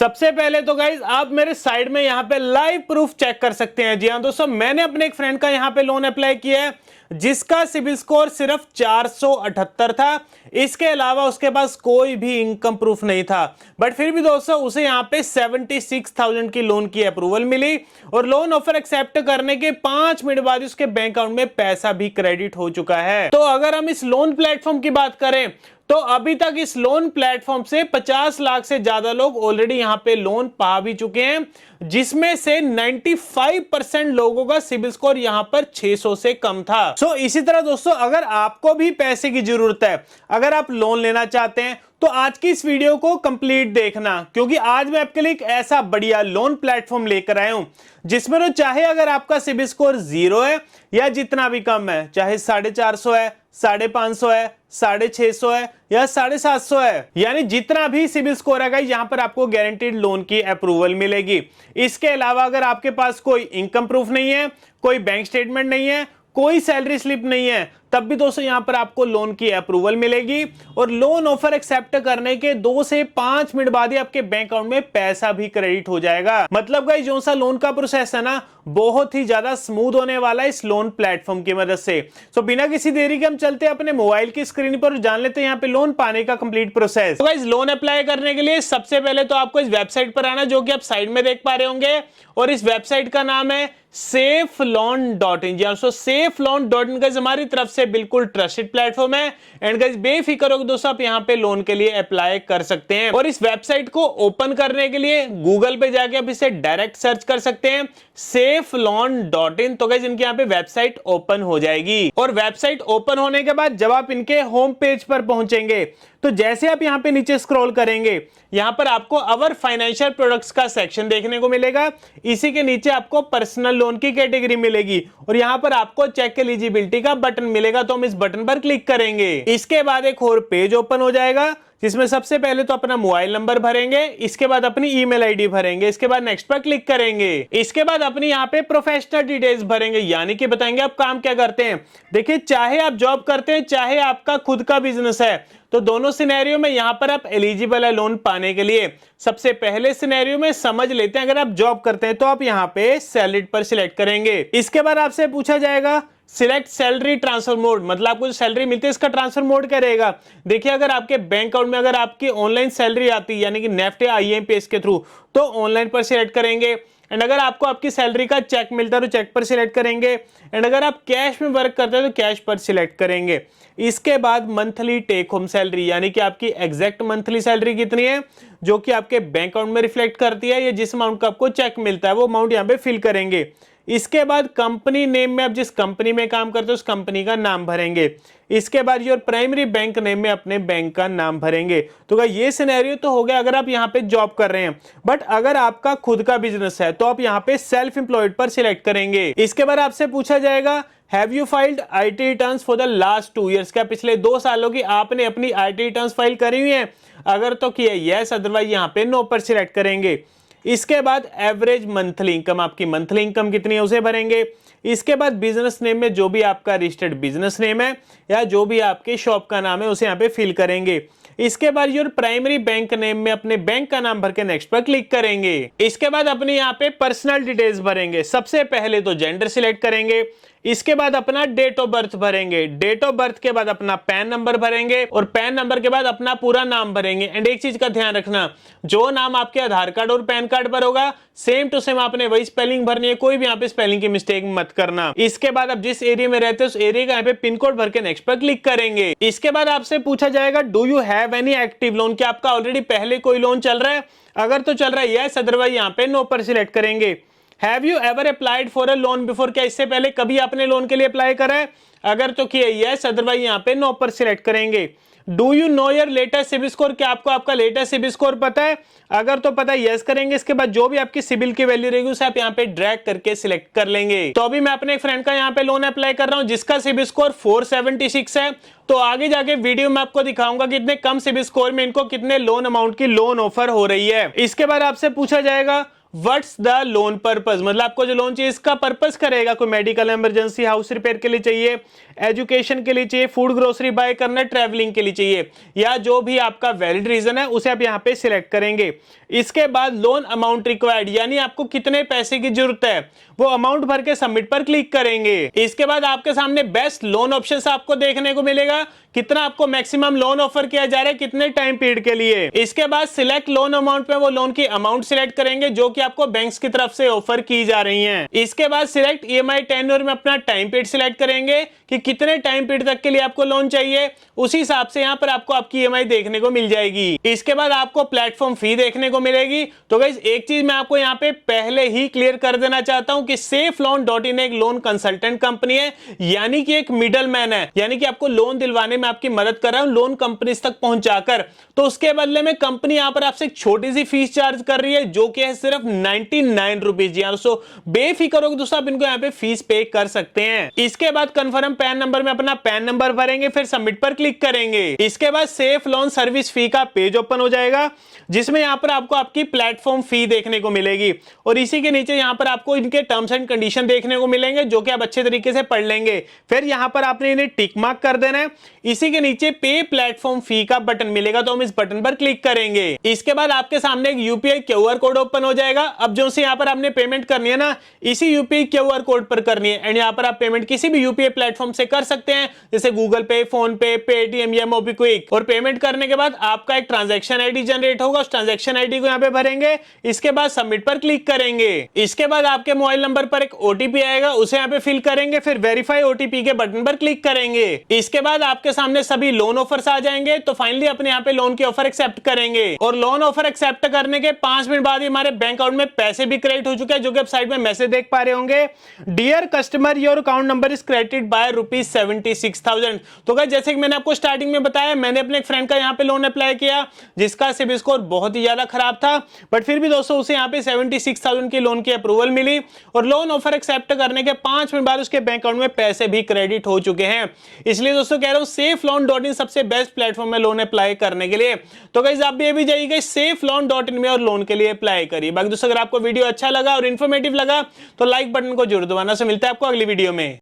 सबसे पहले तो गाइज आप मेरे साइड में यहाँ पे लाइव प्रूफ चेक कर सकते हैं। जी हाँ दोस्तों, मैंने अपने एक फ्रेंड का यहाँ पे लोन अप्लाई किया है जिसका सिबिल स्कोर सिर्फ 478 था। इसके अलावा उसके पास कोई भी इनकम प्रूफ नहीं था, बट फिर भी दोस्तों उसे यहाँ पे 76,000 की लोन की अप्रूवल मिली और लोन ऑफर एक्सेप्ट करने के 5 मिनट बाद उसके बैंक अकाउंट में पैसा भी क्रेडिट हो चुका है। तो अगर हम इस लोन प्लेटफॉर्म की बात करें तो अभी तक इस लोन प्लेटफॉर्म से 50 लाख से ज्यादा लोग ऑलरेडी यहां पे लोन पा भी चुके हैं, जिसमें से 95% लोगों का सिबिल स्कोर यहां पर 600 से कम था। सो इसी तरह दोस्तों अगर आपको भी पैसे की जरूरत है, अगर आप लोन लेना चाहते हैं तो आज की इस वीडियो को कंप्लीट देखना, क्योंकि आज मैं आपके लिए एक ऐसा बढ़िया लोन प्लेटफॉर्म लेकर आया हूं जिसमें तो चाहे अगर आपका सिबिल स्कोर 0 है या जितना भी कम है, चाहे 450 है, 550 है, 650 है या 750 है, यानी जितना भी सिबिल स्कोर है यहां पर आपको गारंटीड लोन की अप्रूवल मिलेगी। इसके अलावा अगर आपके पास कोई इनकम प्रूफ नहीं है, कोई बैंक स्टेटमेंट नहीं है, कोई सैलरी स्लिप नहीं है, तब भी दोस्तों यहां पर आपको लोन की अप्रूवल मिलेगी और लोन ऑफर एक्सेप्ट करने के 2 से 5 मिनट बाद ही आपके बैंक अकाउंट में पैसा भी क्रेडिट हो जाएगा। मतलब गाइस जो सा लोन का प्रोसेस है ना, बहुत ही ज्यादा स्मूथ होने वाला है इस लोन प्लेटफॉर्म की मदद से। तो बिना किसी देरी के हम चलते हैं अपने मोबाइल की स्क्रीन पर, जान लेते हैं यहाँ पे लोन पाने का कंप्लीट प्रोसेस। तो गाइस लोन अप्लाई करने के लिए सबसे पहले तो आपको इस वेबसाइट पर आना, जो कि आप साइड में देख पा रहे होंगे, और इस वेबसाइट का नाम है safeloan.in। जी दोस्तों safeloan.in गाइस हमारी तरफ से बिल्कुल ट्रस्टेड प्लेटफॉर्म है एंड गाइस बेफिक्र हो दोस्तों आप यहाँ पे लोन के लिए अप्लाई कर सकते हैं। और इस वेबसाइट को ओपन करने के लिए गूगल पे जाके आप इसे डायरेक्ट सर्च कर सकते हैं safeloan.in। तो गाइस इनके यहाँ पे वेबसाइट ओपन हो जाएगी और वेबसाइट ओपन होने के बाद जब आप इनके होम पेज पर पहुंचेंगे तो जैसे आप यहाँ पे नीचे स्क्रॉल करेंगे, यहाँ पर आपको अवर फाइनेंशियल प्रोडक्ट्स का सेक्शन देखने को मिलेगा। इसी के नीचे आपको पर्सनल लोन की कैटेगरी मिलेगी और यहाँ पर आपको चेक एलिजिबिलिटी का बटन मिलेगा, तो हम इस बटन पर क्लिक करेंगे। इसके बाद एक और पेज ओपन हो जाएगा जिसमें सबसे पहले तो अपना मोबाइल नंबर भरेंगे, इसके बाद अपनी ईमेल आईडी भरेंगे, इसके बाद नेक्स्ट पर क्लिक करेंगे। इसके बाद अपनी यहाँ पे प्रोफेशनल डिटेल्स भरेंगे, यानी कि बताएंगे आप काम क्या करते हैं। देखिए चाहे आप जॉब करते हैं चाहे आपका खुद का बिजनेस है, तो दोनों सिनेरियो में यहां पर आप एलिजिबल है लोन पाने के लिए। सबसे पहले सिनेरियो में समझ लेते हैं, अगर आप जॉब करते हैं तो आप यहां पे सैलरीड पर सिलेक्ट करेंगे। इसके बाद आपसे पूछा जाएगा सिलेक्ट सैलरी ट्रांसफर मोड, मतलब आपको जो सैलरी मिलती है इसका ट्रांसफर मोड क्या रहेगा। देखिए अगर आपके बैंक अकाउंट में अगर आपकी ऑनलाइन सैलरी आती है, यानी कि नेफ्ट या आईएमपीएस के थ्रू, तो ऑनलाइन पर सिलेक्ट करेंगे। एंड अगर आपको आपकी सैलरी का चेक मिलता है तो चेक पर सिलेक्ट करेंगे। एंड अगर आप कैश में वर्क करते हैं तो कैश पर सिलेक्ट करेंगे। इसके बाद मंथली टेक होम सैलरी, यानी कि आपकी एग्जैक्ट मंथली सैलरी कितनी है जो कि आपके बैंक अकाउंट में रिफ्लेक्ट करती है, या जिस अमाउंट का आपको चेक मिलता है वो अमाउंट यहाँ पे फिल करेंगे। इसके बाद कंपनी नेम में आप जिस कंपनी में काम करते हो उस कंपनी का नाम भरेंगे। इसके बाद योर प्राइमरी बैंक नेम में अपने बैंक का नाम भरेंगे। तो ये सिनेरियो तो हो गया अगर आप यहाँ पे जॉब कर रहे हैं, बट अगर आपका खुद का बिजनेस है तो आप यहाँ पे सेल्फ एम्प्लॉयड पर सिलेक्ट करेंगे। इसके बाद आपसे पूछा जाएगा have you filed IT returns for the last 2 years, क्या पिछले 2 सालों की आपने अपनी आईटी रिटर्न्स फाइल करी हुई है। अगर तो किया यस, अदरवाइज यहाँ पे नो पर सिलेक्ट करेंगे। इसके बाद एवरेज मंथली इनकम, आपकी मंथली इनकम कितनी है उसे भरेंगे। इसके बाद बिजनेस नेम में जो भी आपका रजिस्टर्ड बिजनेस नेम है या जो भी आपके शॉप का नाम है उसे यहाँ पे फिल करेंगे। इसके बाद योर प्राइमरी बैंक नेम में अपने बैंक का नाम भर के नेक्स्ट पर क्लिक करेंगे। इसके बाद अपने यहाँ पे पर्सनल डिटेल्स भरेंगे। सबसे पहले तो जेंडर सिलेक्ट करेंगे, इसके बाद अपना डेट ऑफ बर्थ भरेंगे, डेट ऑफ बर्थ के बाद अपना पैन नंबर भरेंगे और पैन नंबर के बाद अपना पूरा नाम भरेंगे। एंड एक चीज का ध्यान रखना, जो नाम आपके आधार कार्ड और पैन कार्ड पर होगा सेम टू सेम आपने वही स्पेलिंग भरनी है, कोई भी यहाँ पे स्पेलिंग की मिस्टेक मत करना। इसके बाद आप जिस एरिया में रहते हो उस एरिया का यहाँ पे पिन कोड भर के नेक्स्ट पर क्लिक करेंगे। इसके बाद आपसे पूछा जाएगा do you have any active lone, क्या आपका ऑलरेडी पहले कोई लोन चल रहा है। अगर तो चल रहा है यस, अदरवाइज यहाँ पे नो पर सिलेक्ट करेंगे। Have you ever applied for a loan before, क्या इससे पहले कभी आपने लोन के लिए अप्लाई करा है। अगर तो किया यस, अदरवाइज यहाँ पे नो पर सिलेक्ट करेंगे। Do you know your latest CIBIL score, क्या आपको आपका लेटेस्ट सिबिल स्कोर पता है। अगर तो पता है यस करेंगे। इसके बाद जो भी आपकी सिबिल की वैल्यू रहेगी उसे आप यहाँ पे ड्रैग करके सिलेक्ट कर लेंगे। तो अभी मैं अपने एक फ्रेंड का यहाँ पे लोन अप्लाई कर रहा हूँ जिसका सिबिल स्कोर 476 है। तो आगे जाके वीडियो में आपको दिखाऊंगा कितने कम सिबिल स्कोर में इनको कितने लोन अमाउंट की लोन ऑफर हो रही है। इसके बाद आपसे पूछा जाएगा व्हाट्स द लोन पर्पस, मतलब आपको जो लोन चाहिए इसका पर्पस करेगा। कोई मेडिकल इमरजेंसी, हाउस रिपेयर के लिए चाहिए, एजुकेशन के लिए चाहिए, फूड ग्रोसरी बाय करना, ट्रैवलिंग के लिए चाहिए, या जो भी आपका वैलिड रीजन है उसे आप यहाँ पे सिलेक्ट करेंगे। इसके बाद लोन अमाउंट रिक्वायर्ड, यानी आपको कितने पैसे की जरूरत है, वो अमाउंट भर के सबमिट पर क्लिक करेंगे। इसके बाद आपके सामने बेस्ट लोन ऑप्शंस आपको देखने को मिलेगा, कितना आपको मैक्सिमम लोन ऑफर किया जा रहा है, कितने टाइम पीरियड के लिए। इसके बाद सिलेक्ट लोन अमाउंट पे वो लोन की अमाउंट सिलेक्ट करेंगे जो कि आपको बैंक्स की तरफ से ऑफर की जा रही हैं। इसके बाद सिलेक्ट ईएमआई टेन्योर में अपना टाइम पीरियड सिलेक्ट करेंगे कि कितने टाइम पीरियड तक के लिए आपको लोन चाहिए, उसी हिसाब से यहां पर आपको आपकी ईएमआई देखने को मिल जाएगी। इसके बाद आपको प्लेटफॉर्म फी देखने को मिलेगी। तो गाइस एक चीज मैं आपको यहां पे पहले ही क्लियर कर देना चाहता हूं कि SafeLoan.in एक लोन कंसल्टेंट कंपनी है, यानी कि एक मिडल मैन है, यानी कि आपको लोन दिलवाने में आपकी मदद कर रहा हूं लोन कंपनी तक पहुंचाकर। तो उसके बदले में कंपनी यहां पर आपसे एक छोटी सी फीस चार्ज कर रही है जो कि है सिर्फ 99 रुपीज। यार सो बेफिक्र होकर दोस्तों आप इनको यहां पे फीस पे कर सकते हैं। इसके बाद कंफर्म पैन नंबर में अपना पैन नंबर भरेंगे, फिर सबमिट पर क्लिक करेंगे। इसके बाद सेफ लोन सर्विस फी का पेज ओपन हो जाएगा जिसमें यहां पर आपको आपकी प्लेटफॉर्म फी देखने को मिलेगी और इसी के नीचे यहां पर आपको इनके टर्म्स एंड कंडीशन देखने को मिलेंगे जो कि आप अच्छे तरीके से पढ़ लेंगे। फिर यहां पर आपने इन्हें टिक मार्क कर देना है। इसी के नीचे पे प्लेटफॉर्म फी का बटन मिलेगा तो हम इस बटन पर क्लिक करेंगे। इसके बाद आपके सामने एक यूपीआई क्यूआर कोड ओपन हो जाएगा। अब जो से यहां पर आपने पेमेंट करनी है ना, इसी यूपीआई क्यूआर कोड पर करनी है एंड यहां पर आप पेमेंट किसी भी यूपीआई प्लेटफॉर्म से कर सकते हैं जैसे गूगल पे, फोन पे, पेटीएम या मोबीक्विक। और पेमेंट करने के बाद आपका एक ट्रांजैक्शन आईडी जनरेट होगा, उस ट्रांजैक्शन आईडी को यहां पे भरेंगे। इसके बाद सबमिट पर क्लिक करेंगे। इसके बाद आपके मोबाइल नंबर पर एक ओटीपी आएगा, उसे यहां पे फिल करेंगे, फिर वेरीफाई ओटीपी के बटन पर क्लिक करेंगे। इसके बाद आपके सामने सभी लोन ऑफर्स आ जाएंगे। तो फाइनली अपने यहां पे लोन की ऑफर एक्सेप्ट करेंगे और लोन ऑफर एक्सेप्ट करने के 5 मिनट बाद ही हमारे बैंक अकाउंट में पैसे भी क्रेडिट हो चुके हैं, जो कि आप साइड में मैसेज देख पा रहे होंगे, dear customer your account number is credited by ₹76,000। तो गाइस जैसे कि मैंने आपको स्टार्टिंग में बताया, मैंने अपने एक फ्रेंड का यहां पे लोन अप्लाई किया जिसका सिबिल स्कोर बहुत ही ज्यादा खराब था, बट फिर भी दोस्तों उसे यहां पे 76,000 की लोन की अप्रूवल मिली और लोन ऑफर एक्सेप्ट करने के 5 मिनट बाद उसके बैंक अकाउंट में पैसे भी क्रेडिट हो चुके हैं। इसलिए दोस्तों कह रहा हूं SafeLoan.in सबसे बेस्ट प्लेटफॉर्म है लोन अप्लाई करने के लिए। तो गाइस आप भी जाइएगा SafeLoan.in में और लोन के लिए अप्लाई करिए। बाकी दोस्तों अगर आपको वीडियो अच्छा लगा और इन्फॉर्मेटिव लगा तो लाइक बटन को जरूर दबाना। से मिलता है आपको अगली वीडियो में।